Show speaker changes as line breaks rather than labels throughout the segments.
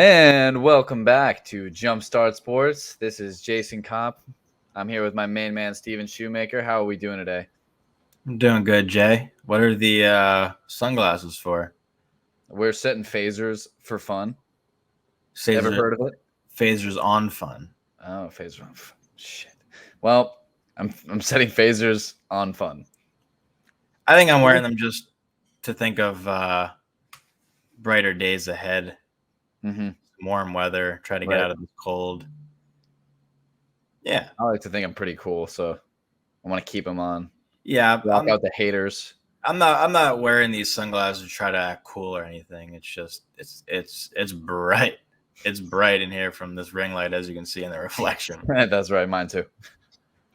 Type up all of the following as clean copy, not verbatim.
And welcome back to JumpStart Sports. This is Jason Kopp. I'm here with my main man, Steven Shoemaker. How are we doing today?
I'm doing good, Jay. What are the sunglasses for?
We're setting phasers for fun. Ever
Phasers,
heard of it?
phasers on fun.
Oh, phaser on fun. Shit. Well, I'm setting phasers on fun.
I think I'm wearing them just to think of brighter days ahead,
Mm-hmm.
warm weather, try to get
Right.
out of the cold. Yeah,
I like to think I'm pretty cool, so I want to keep them on.
yeah.
Block out the haters.
I'm not wearing these sunglasses to try to act cool or anything. It's just it's bright. It's bright in here from this ring light, as you can see in the reflection.
That's right, mine too.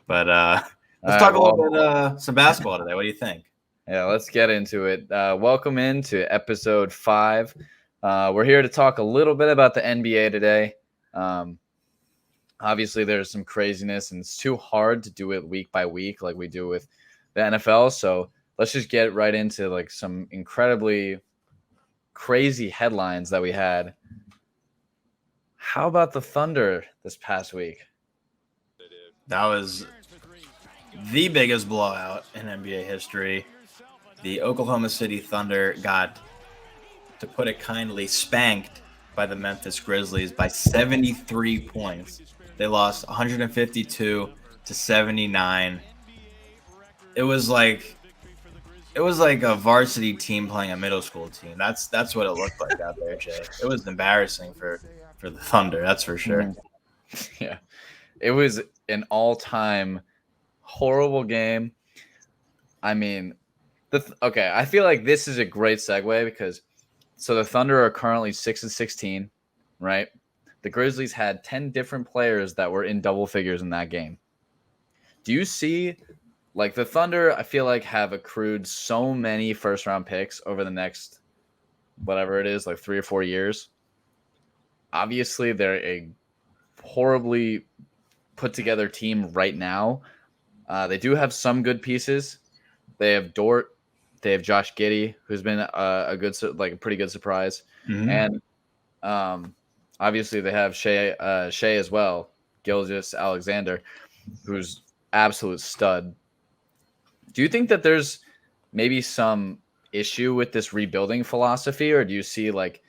But
All
let's
right,
talk a
well,
little bit some basketball today. What do you think?
yeah, let's get into it. Welcome into episode 5. We're here to talk a little bit about the NBA today. Obviously, there's some craziness, and it's too hard to do it week by week like we do with the NFL. So let's just get right into like some incredibly crazy headlines that we had. How about the Thunder this past week?
That was the biggest blowout in NBA history. The Oklahoma City Thunder got, to put it kindly, spanked by the Memphis Grizzlies by 73 points. They lost 152 to 79. It was like a varsity team playing a middle school team. That's what it looked like out there, Jay. It was embarrassing for the Thunder, that's for sure.
Yeah, it was an all-time horrible game. I mean, okay, I feel like this is a great segue because the Thunder are currently 6-16, right? The Grizzlies had 10 different players that were in double figures in that game. Do you see, like, the Thunder, I feel like, have accrued so many first-round picks over the next, whatever it is, like 3 or 4 years. Obviously, they're a horribly put-together team right now. They do have some good pieces. They have Dort. They have Josh Giddey, who's been a pretty good surprise.
Mm-hmm.
And obviously they have Shea as well, Gilgeous Alexander, who's absolute stud. Do you think that there's maybe some issue with this rebuilding philosophy, or do you see like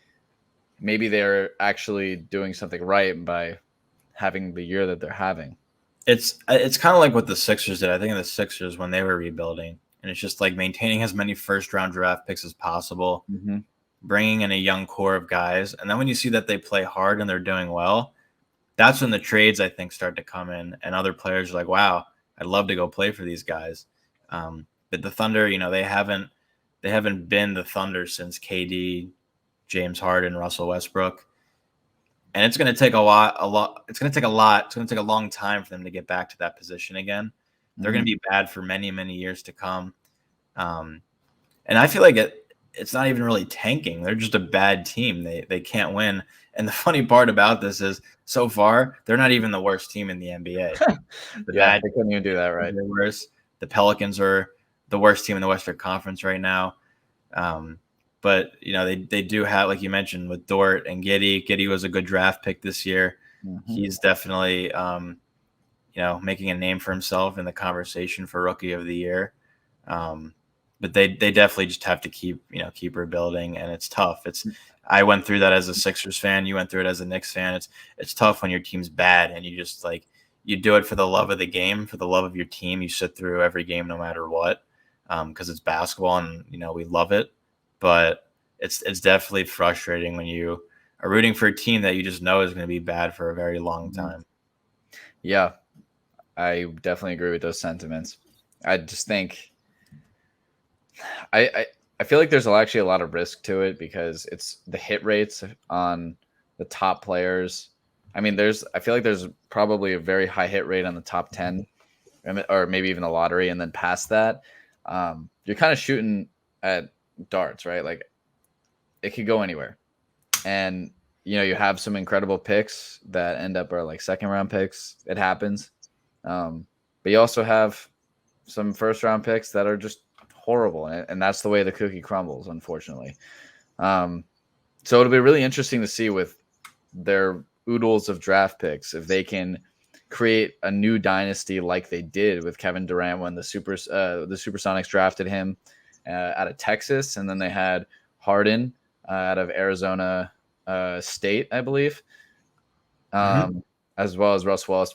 maybe they're actually doing something right by having the year that they're having?
It's kind of like what the Sixers did. I think the Sixers, when they were rebuilding, and it's just like maintaining as many first round draft picks as possible,
Mm-hmm.
bringing in a young core of guys, and then when you see that they play hard and they're doing well, that's when the trades, I think, start to come in, and other players are like, "Wow, I'd love to go play for these guys." But the Thunder, they haven't been the Thunder since KD, James Harden, Russell Westbrook. And it's going to take a lot. It's going to take a lot. It's going to take a long time for them to get back to that position again. They're going to be bad for many, many years to come. And I feel like it's not even really tanking. They're just a bad team. They can't win. And the funny part about this is, so far, they're not even the worst team in the NBA.
They couldn't even do that, right?
They're worse. The Pelicans are the worst team in the Western Conference right now. But they do have, like you mentioned, with Dort and Giddey. Giddey was a good draft pick this year.
Mm-hmm.
He's definitely making a name for himself in the conversation for Rookie of the Year. But they definitely just have to keep rebuilding, and it's tough. I went through that as a Sixers fan. You went through it as a Knicks fan. It's tough when your team's bad and you just you do it for the love of the game, for the love of your team. You sit through every game no matter what, because it's basketball and we love it. But it's definitely frustrating when you are rooting for a team that you just know is going to be bad for a very long time.
Yeah, I definitely agree with those sentiments. I just think I feel like there's actually a lot of risk to it because it's the hit rates on the top players. I mean, I feel like there's probably a very high hit rate on the top 10 or maybe even the lottery. And then past that, you're kind of shooting at darts, right? Like it could go anywhere. And, you have some incredible picks that end up are like second round picks. It happens. But you also have some first round picks that are just horrible. And that's the way the cookie crumbles, unfortunately. So it'll be really interesting to see with they're oodles of draft picks. If they can create a new dynasty like they did with Kevin Durant when the Supersonics drafted him out of Texas, and then they had Harden out of Arizona State, I believe,
Mhm.
as well as Russell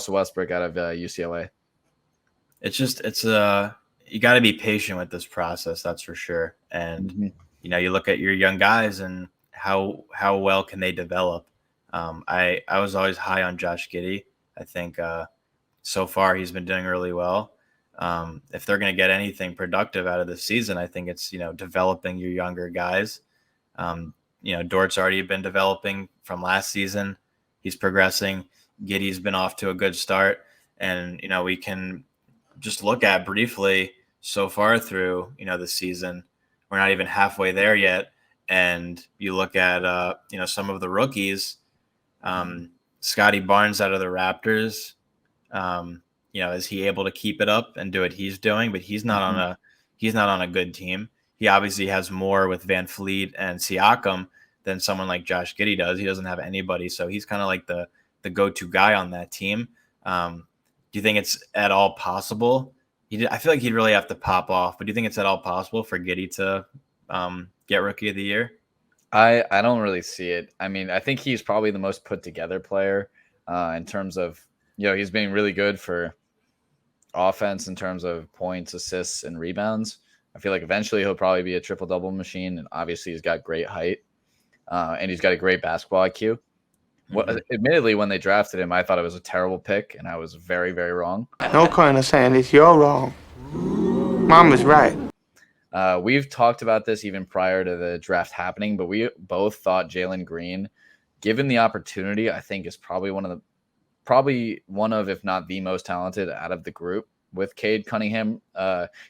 Westbrook out of UCLA.
It's you got to be patient with this process, that's for sure. And
Mm-hmm.
you look at your young guys and how well can they develop. I was always high on Josh Giddey. I think so far he's been doing really well. If they're going to get anything productive out of this season, I think it's developing your younger guys. Dort's already been developing from last season. He's progressing. Giddy's been off to a good start, and we can just look at briefly so far through the season. We're not even halfway there yet, and you look at some of the rookies. Scotty Barnes out of the Raptors. Is he able to keep it up and do what he's doing? But he's not on a good team. He obviously has more with Van Fleet and Siakam than someone like Josh Giddey does. He doesn't have anybody, so he's kind of like the go-to guy on that team. Do you think it's at all possible? I feel like he'd really have to pop off, but do you think it's at all possible for Giddey to get Rookie of the Year?
I don't really see it. I mean, I think he's probably the most put together player in terms of, he's been really good for offense in terms of points, assists, and rebounds. I feel like eventually he'll probably be a triple double machine, and obviously he's got great height and he's got a great basketball IQ. Admittedly, when they drafted him, I thought it was a terrible pick, and I was very, very wrong.
No kind of saying it's you're wrong. Mom was right.
We've talked about this even prior to the draft happening, but we both thought Jalen Green, given the opportunity, I think is probably one of, if not the most talented out of the group with Cade Cunningham.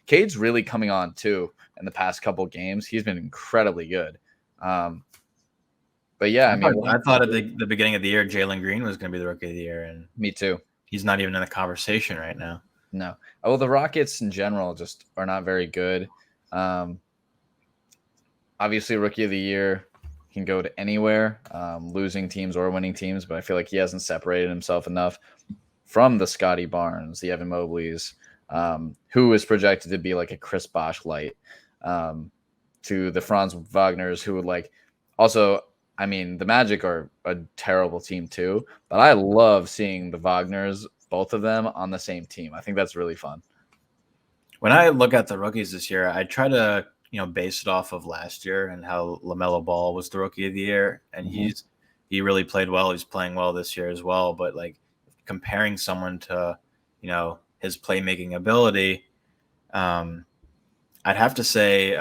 Cade's really coming on too in the past couple games. He's been incredibly good. But yeah,
I thought at the beginning of the year, Jalen Green was going to be the Rookie of the Year, and
me too.
He's not even in the conversation right now.
No. Well, the Rockets in general just are not very good. Obviously, Rookie of the Year can go to anywhere, losing teams or winning teams, but I feel like he hasn't separated himself enough from the Scotty Barnes, the Evan Mobleys, who is projected to be like a Chris Bosh light, to the Franz Wagners, who would like also. I mean, the Magic are a terrible team too, but I love seeing the Wagners, both of them, on the same team. I think that's really fun.
When I look at the rookies this year, I try to base it off of last year and how LaMelo Ball was the Rookie of the Year, and he really played well. He's playing well this year as well. But like comparing someone to his playmaking ability, I'd have to say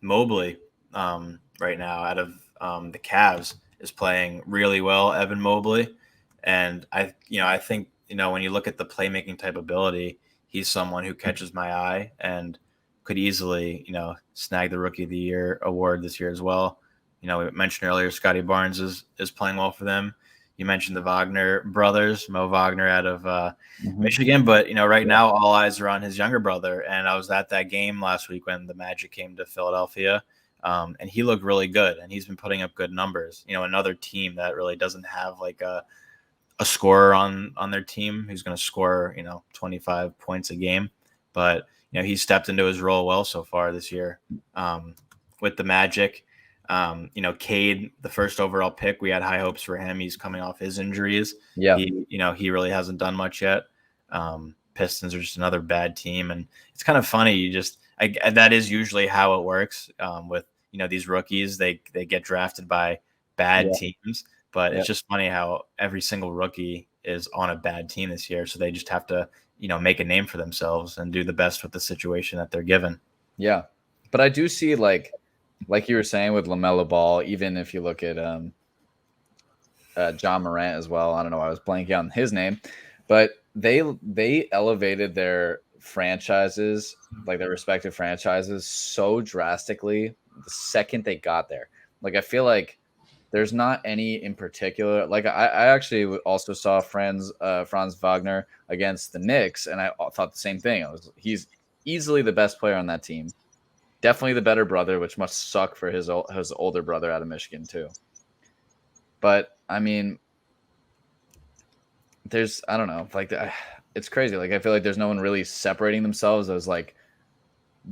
Mobley right now out of the Cavs is playing really well, Evan Mobley, and I think when you look at the playmaking type ability, he's someone who catches my eye and could easily snag the Rookie of the Year award this year as well. We mentioned earlier Scotty Barnes is playing well for them. You mentioned the Wagner brothers, Mo Wagner out of Michigan, but right now all eyes are on his younger brother. And I was at that game last week when the Magic came to Philadelphia. And he looked really good, and he's been putting up good numbers. Another team that really doesn't have like a scorer on their team who's going to score 25 points a game, but he stepped into his role well so far this year with the Magic. Cade, the first overall pick, we had high hopes for him. He's coming off his injuries.
Yeah,
he really hasn't done much yet. Pistons are just another bad team, and it's kind of funny. That is usually how it works with these rookies. They get drafted by bad teams, but it's just funny how every single rookie is on a bad team this year. So they just have to make a name for themselves and do the best with the situation that they're given.
Yeah, but I do see like you were saying with LaMelo Ball. Even if you look at John Morant as well. I don't know. I was blanking on his name, but they elevated their franchises, like their respective franchises, so drastically the second they got there. Like I feel like there's not any in particular. Like I actually also saw Franz Wagner against the Knicks, and I thought the same thing. He's easily the best player on that team. Definitely the better brother, which must suck for his older brother out of Michigan too. But I mean, I don't know, like it's crazy. Like I feel like there's no one really separating themselves as like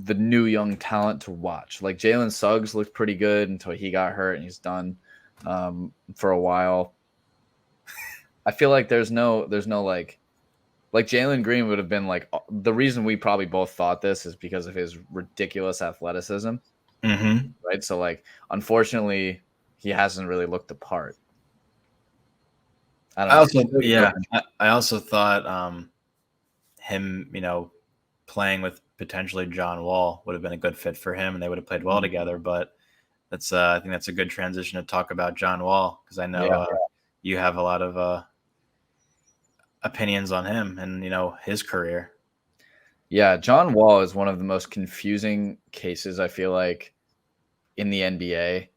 the new young talent to watch. Like Jalen Suggs looked pretty good until he got hurt and he's done for a while. I feel like there's no like Jalen Green would have been like the reason we probably both thought this is because of his ridiculous athleticism,
Mm-hmm.
right? So like unfortunately he hasn't really looked the part. I don't
I
know.
also, yeah, I also thought him, playing with potentially John Wall would have been a good fit for him, and they would have played well together. But I think that's a good transition to talk about John Wall because I know you have a lot of opinions on him and his career.
Yeah, John Wall is one of the most confusing cases I feel like in the NBA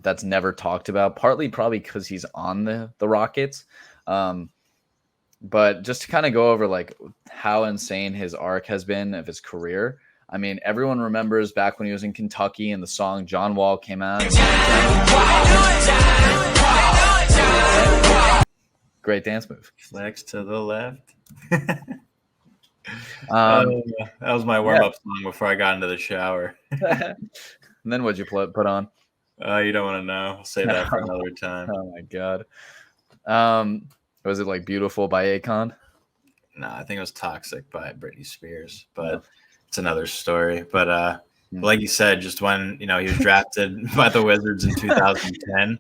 that's never talked about. Partly probably because he's on the Rockets, but just to kind of go over like how insane his arc has been of his career. I mean, everyone remembers back when he was in Kentucky and the song John Wall came out. Great dance move.
Flex to the left.
Um,
That was my warm-up song before I got into the shower.
and then what'd you put on?
You don't want to know. I'll save that for another time.
Oh my god. Was it like Beautiful by Akon?
No, I think it was Toxic by Britney Spears, but it's another story. But like you said, just when he was drafted by the Wizards in 2010,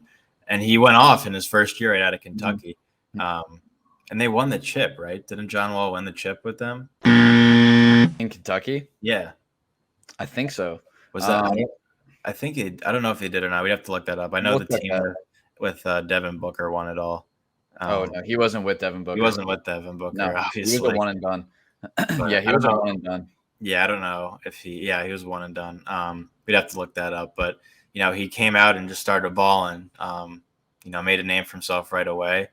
and he went off in his first year right out of Kentucky, and they won the chip, right? Didn't John Wall win the chip with them
in Kentucky?
Yeah,
I think so.
Was that? I think I don't know if he did or not. We'd have to look that up. I know the team with Devin Booker won it all.
No, he wasn't with Devin Booker.
He wasn't with Devin Booker.
No,
obviously.
He was a one and done. Yeah, he was a one and done.
Yeah, I don't know if he was one and done. We'd have to look that up. But he came out and just started balling. Made a name for himself right away.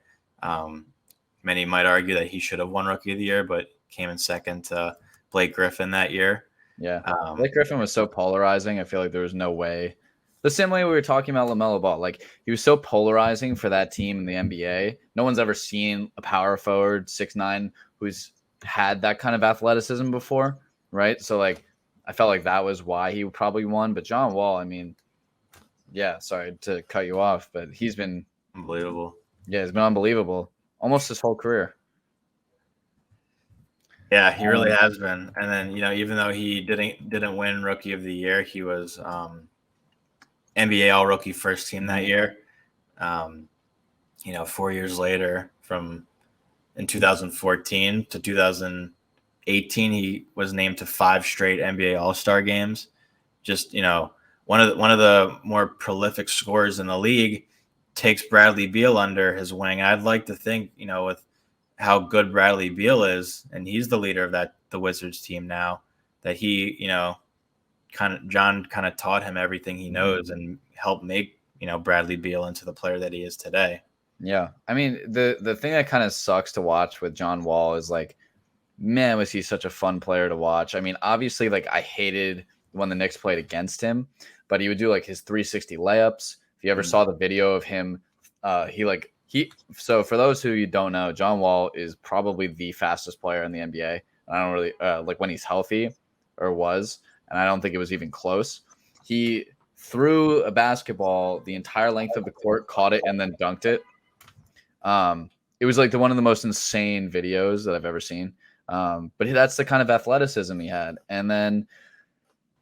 Many might argue that he should have won Rookie of the Year, but came in second to Blake Griffin that year.
Yeah, Blake Griffin was so polarizing. I feel like there was no way. The same way we were talking about LaMelo Ball. Like, he was so polarizing for that team in the NBA. No one's ever seen a power forward, 6'9", who's had that kind of athleticism before, right? So, like, I felt like that was why he probably won. But John Wall, I mean, yeah, sorry to cut you off, but he's been
unbelievable.
Yeah, he's been unbelievable almost his whole career.
Yeah, he really has been. And then, even though he didn't win Rookie of the Year, he was NBA All-Rookie first team that year. 4 years later, in 2014 to 2018, he was named to 5 straight NBA All-Star games. Just, one of the more prolific scorers in the league, takes Bradley Beal under his wing. I'd like to think, with how good Bradley Beal is, and he's the leader of the Wizards team now, that he, John kind of taught him everything he knows and helped make, Bradley Beal into the player that he is today.
Yeah. I mean, the thing that kind of sucks to watch with John Wall is like, man, was he such a fun player to watch. I mean, obviously, like, I hated when the Knicks played against him, but he would do like his 360 layups. If you ever saw the video of him, so for those who you don't know, John Wall is probably the fastest player in the NBA. I don't really like when he's healthy or was, and I don't think it was even close. He threw a basketball the entire length of the court, caught it, and then dunked it. It was like one of the most insane videos that I've ever seen. But that's the kind of athleticism he had. And then,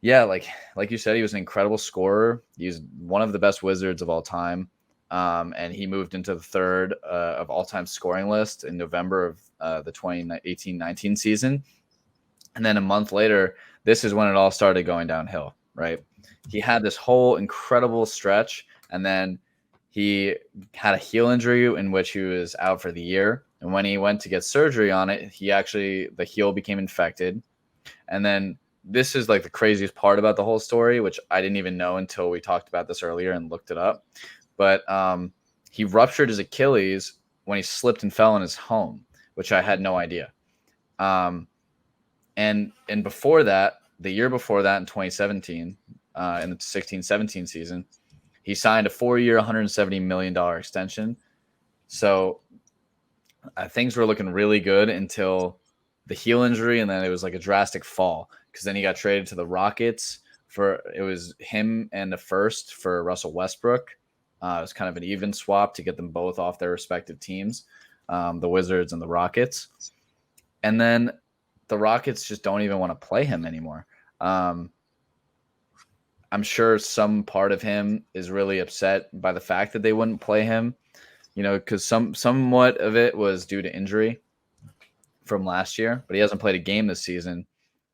yeah, like you said, he was an incredible scorer. He's one of the best Wizards of all time. And he moved into the third of all-time scoring list in November of the 2018-19 season. And then a month later, this is when it all started going downhill, right? He had this whole incredible stretch, and then he had a heel injury in which he was out for the year. And when he went to get surgery on it, the heel became infected. And then this is like the craziest part about the whole story, which I didn't even know until we talked about this earlier and looked it up. But he ruptured his Achilles when he slipped and fell in his home, which I had no idea. And before that, the year before that in 2017, in the 16-17 season, He signed a 4-year, $170 million extension. So things were looking really good until the heel injury, and then it was like a drastic fall because then he got traded to the Rockets it was him and the first for Russell Westbrook. It was kind of an even swap to get them both off their respective teams, the Wizards and the Rockets. And then the Rockets just don't even want to play him anymore. I'm sure some part of him is really upset by the fact that they wouldn't play him, because somewhat of it was due to injury from last year, but he hasn't played a game this season.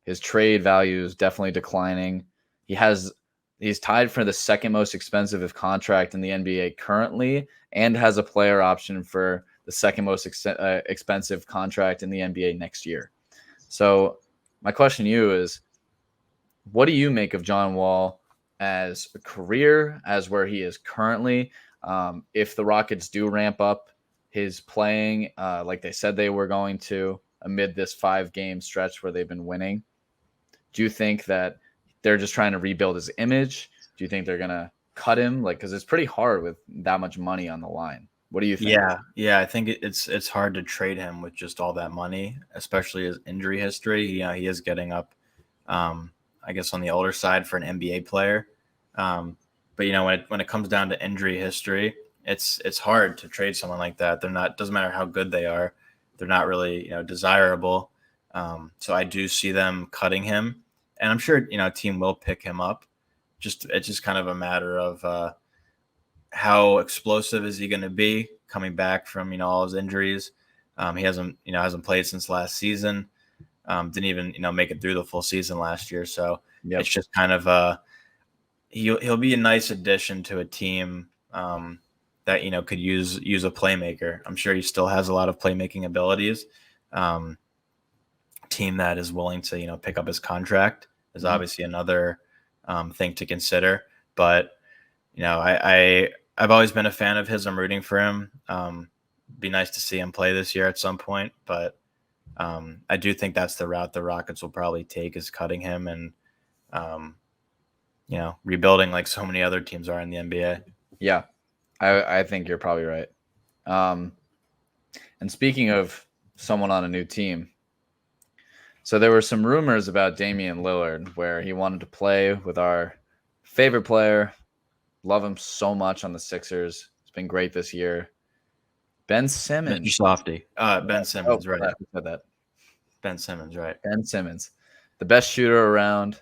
His trade value is definitely declining. He's tied for the second most expensive contract in the NBA currently, and has a player option for the second most expensive contract in the NBA next year. So my question to you is, what do you make of John Wall as a career, as where he is currently? If the Rockets do ramp up his playing, like they said they were going to, amid this 5-game stretch where they've been winning, do you think that they're just trying to rebuild his image? Do you think they're going to cut him? Because it's pretty hard with that much money on the line. What do you think?
Yeah. I think it's hard to trade him with just all that money, especially his injury history. He is getting up, I guess, on the older side for an NBA player. But when it comes down to injury history, it's hard to trade someone like that. Doesn't matter how good they are, they're not really desirable. So I do see them cutting him, and I'm sure a team will pick him up. It's just kind of a matter of how explosive is he going to be coming back from all his injuries. He hasn't played since last season. Didn't even make it through the full season last year. So It's just kind of he'll be a nice addition to a team that could use a playmaker. I'm sure he still has a lot of playmaking abilities. Team that is willing to pick up his contract is obviously another thing to consider. But I've always been a fan of his. I'm rooting for him. Be nice to see him play this year at some point, but I do think that's the route the Rockets will probably take, is cutting him and rebuilding like so many other teams are in the NBA.
Yeah, I think you're probably right. And speaking of someone on a new team, so there were some rumors about Damian Lillard where he wanted to play with our favorite player. Love him so much on the Sixers. It's been great this year. Ben Simmons.
Mr. Softy. Ben Simmons, right.
I said that.
Ben Simmons, right.
Ben Simmons. The best shooter around.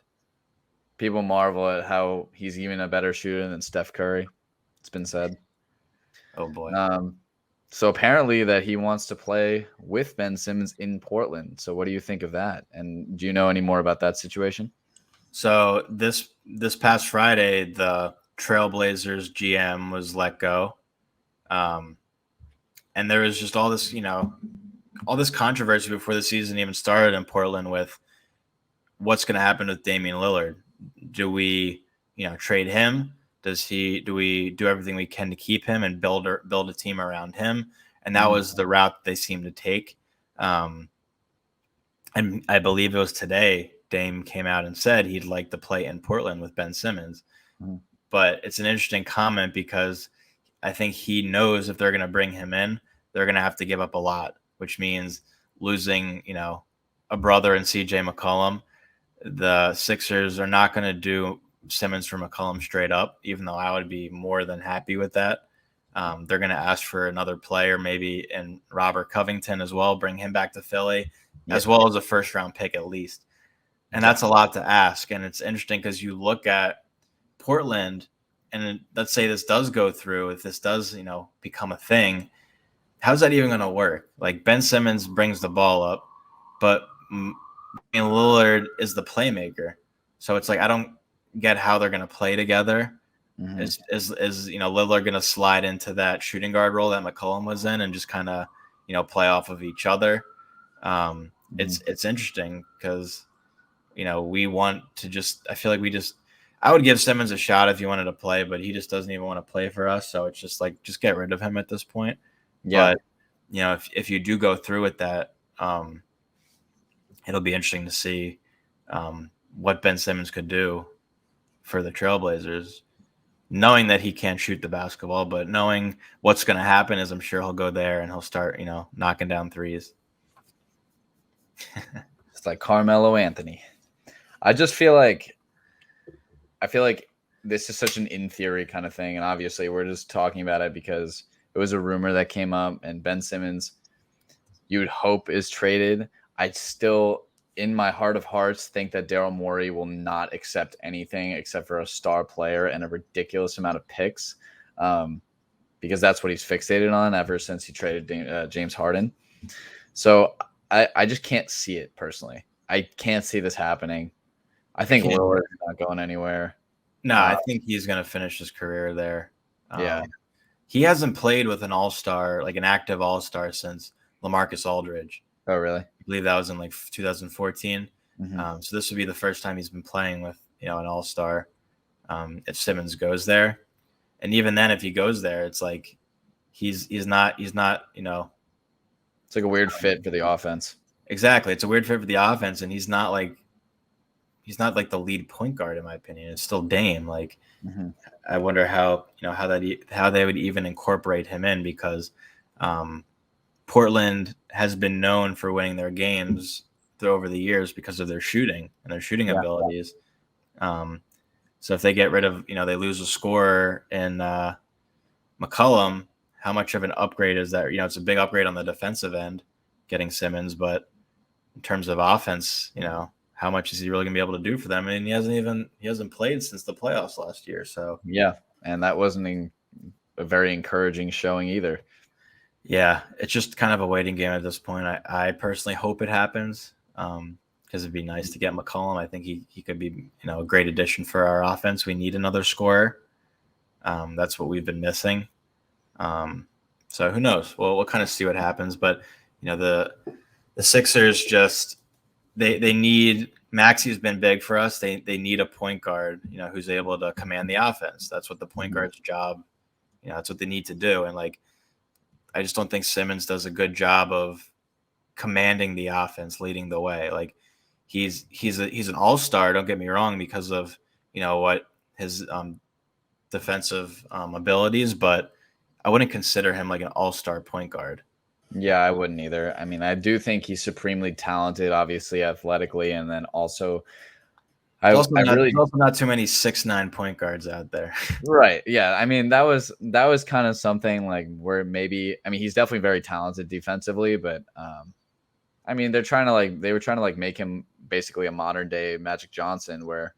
People marvel at how he's even a better shooter than Steph Curry. It's been said.
Oh, boy.
So apparently that he wants to play with Ben Simmons in Portland. So what do you think of that? And do you know any more about that situation?
So this past Friday, the Trailblazers GM was let go. And there was just all this controversy before the season even started in Portland with what's going to happen with Damian Lillard. Do we, trade him? Do we do everything we can to keep him and build a team around him? And that was the route they seemed to take. And I believe it was today Dame came out and said he'd like to play in Portland with Ben Simmons. But it's an interesting comment because I think he knows if they're going to bring him in, they're going to have to give up a lot, which means losing, a brother in CJ McCollum. The Sixers are not going to do Simmons for McCollum straight up, even though I would be more than happy with that. They're going to ask for another player, maybe, and Robert Covington as well, bring him back to Philly, as well as a first-round pick at least. And that's a lot to ask. And it's interesting because you look at Portland, and let's say this does go through, if this does, become a thing, how's that even going to work? Like, Ben Simmons brings the ball up, but Lillard is the playmaker. So it's like, I don't get how they're going to play together. Is Lillard going to slide into that shooting guard role that McCollum was in and just kind of, play off of each other? It's interesting because, we want to I feel like I would give Simmons a shot if he wanted to play, but he just doesn't even want to play for us. So it's just like, just get rid of him at this point. Yeah. But, if you do go through with that, it'll be interesting to see what Ben Simmons could do for the Trailblazers. knowing that he can't shoot the basketball, but knowing what's going to happen is I'm sure he'll go there and he'll start, knocking down threes.
It's like Carmelo Anthony. I feel like this is such an in theory kind of thing, and obviously we're just talking about it because it was a rumor that came up, and Ben Simmons, you would hope, is traded. I still, in my heart of hearts, think that Daryl Morey will not accept anything except for a star player and a ridiculous amount of picks, because that's what he's fixated on ever since he traded James Harden. So I just can't see it personally. I can't see this happening. I think Lillard's not going anywhere.
No, I think he's going to finish his career there.
Yeah.
He hasn't played with an all-star, like an active all-star, since LaMarcus Aldridge.
Oh, really?
I believe that was in like 2014.
Mm-hmm.
So this would be the first time he's been playing with, an all-star, if Simmons goes there. And even then, if he goes there, it's like he's not. It's
like a weird fit for the offense.
Exactly, it's a weird fit for the offense, and he's not like the lead point guard in my opinion. It's still Dame. Like,
mm-hmm.
I wonder how they would even incorporate him in, because Portland has been known for winning their games over the years because of their shooting and their shooting abilities. So if they get rid of, they lose a scorer in McCollum, how much of an upgrade is that? It's a big upgrade on the defensive end, getting Simmons, but in terms of offense, how much is he really going to be able to do for them? I mean, he hasn't played since the playoffs last year. So
yeah, and that wasn't a very encouraging showing either.
Yeah, it's just kind of a waiting game at this point. I personally hope it happens, because it'd be nice to get McCollum. I think he could be, a great addition for our offense. We need another scorer. That's what we've been missing. So who knows? Well, we'll kind of see what happens. But the Sixers just they need. Maxi's been big for us. They need a point guard, who's able to command the offense. That's what the point guard's job. That's what they need to do. And I just don't think Simmons does a good job of commanding the offense, leading the way. Like, he's an all-star, don't get me wrong, because of what his defensive abilities, but I wouldn't consider him like an all-star point guard.
Yeah, I wouldn't either. I mean, I do think he's supremely talented, obviously athletically, and then also
There's also not too many 6'9" point guards out there.
Right. Yeah. I mean, that was kind of something like where maybe, I mean, he's definitely very talented defensively, but I mean, they were trying to make him basically a modern day Magic Johnson, where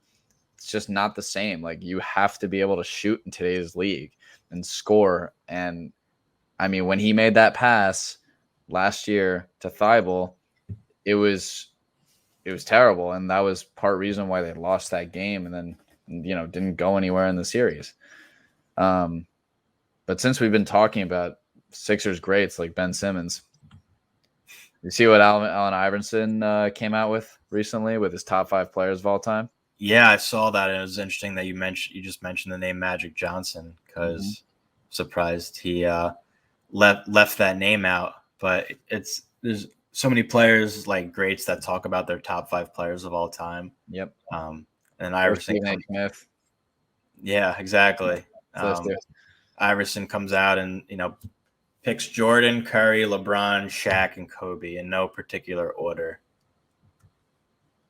it's just not the same. Like, you have to be able to shoot in today's league and score. And I mean, when he made that pass last year to Thibault, it was terrible, and that was part reason why they lost that game, and then didn't go anywhere in the series. But since we've been talking about Sixers greats like Ben Simmons, you see what Allen Iverson came out with recently with his top 5 players of all time?
Yeah, I saw that, and it was interesting that you just mentioned the name Magic Johnson, because surprised he left that name out. But there's so many players, like greats, that talk about their top 5 players of all time.
Yep.
And Iverson.
Smith.
Yeah, exactly. Iverson comes out and picks Jordan, Curry, LeBron, Shaq, and Kobe in no particular order.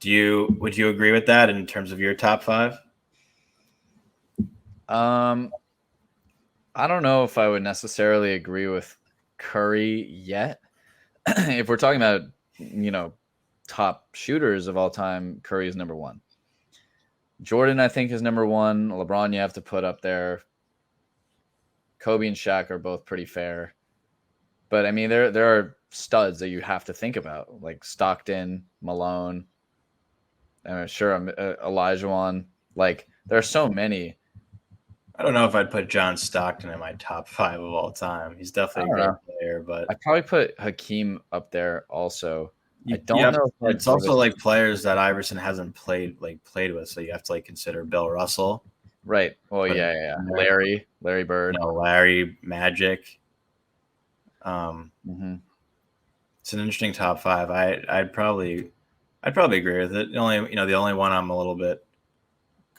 Would you agree with that in terms of your top 5?
I don't know if I would necessarily agree with Curry yet. If we're talking about, top shooters of all time, Curry is number 1. Jordan, I think, is number 1. LeBron, you have to put up there. Kobe and Shaq are both pretty fair. But I mean, there are studs that you have to think about, like Stockton, Malone. Olajuwon. Like, there are so many.
I don't know if I'd put John Stockton in my top 5 of all time. He's definitely a great player, but
I'd probably put Hakeem up there also. I don't know.
It's also like players that Iverson hasn't played with, so you have to consider Bill Russell.
Right. Well, yeah. Larry Bird.
Larry, Magic. It's an interesting top 5. I'd probably agree with it. The only one I'm a little bit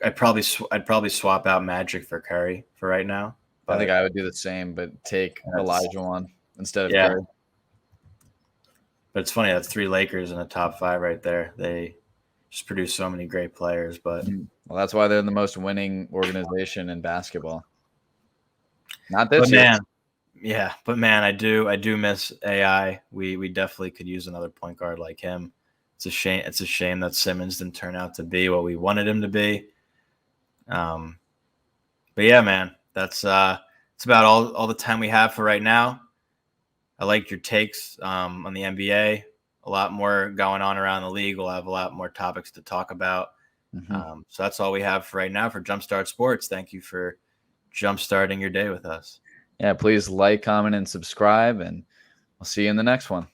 I'd probably swap out Magic for Curry for right now.
I think
But
I would do the same, but take Elijah one instead of
yeah.
Curry.
But it's funny, that's 3 Lakers in the top 5 right there. They just produce so many great players. But
Well, that's why they're the most winning organization in basketball. Not this year.
man, yeah, but man, I do miss AI. We definitely could use another point guard like him. It's a shame. It's a shame that Simmons didn't turn out to be what we wanted him to be. But yeah, man, that's it's about all the time we have for right now. I liked your takes on the NBA. A lot more going on around the league. We'll have a lot more topics to talk about. So that's all we have for right now for JumpStart Sports. Thank you for jumpstarting your day with us.
Yeah, please like, comment, and subscribe, and we'll see you in the next one.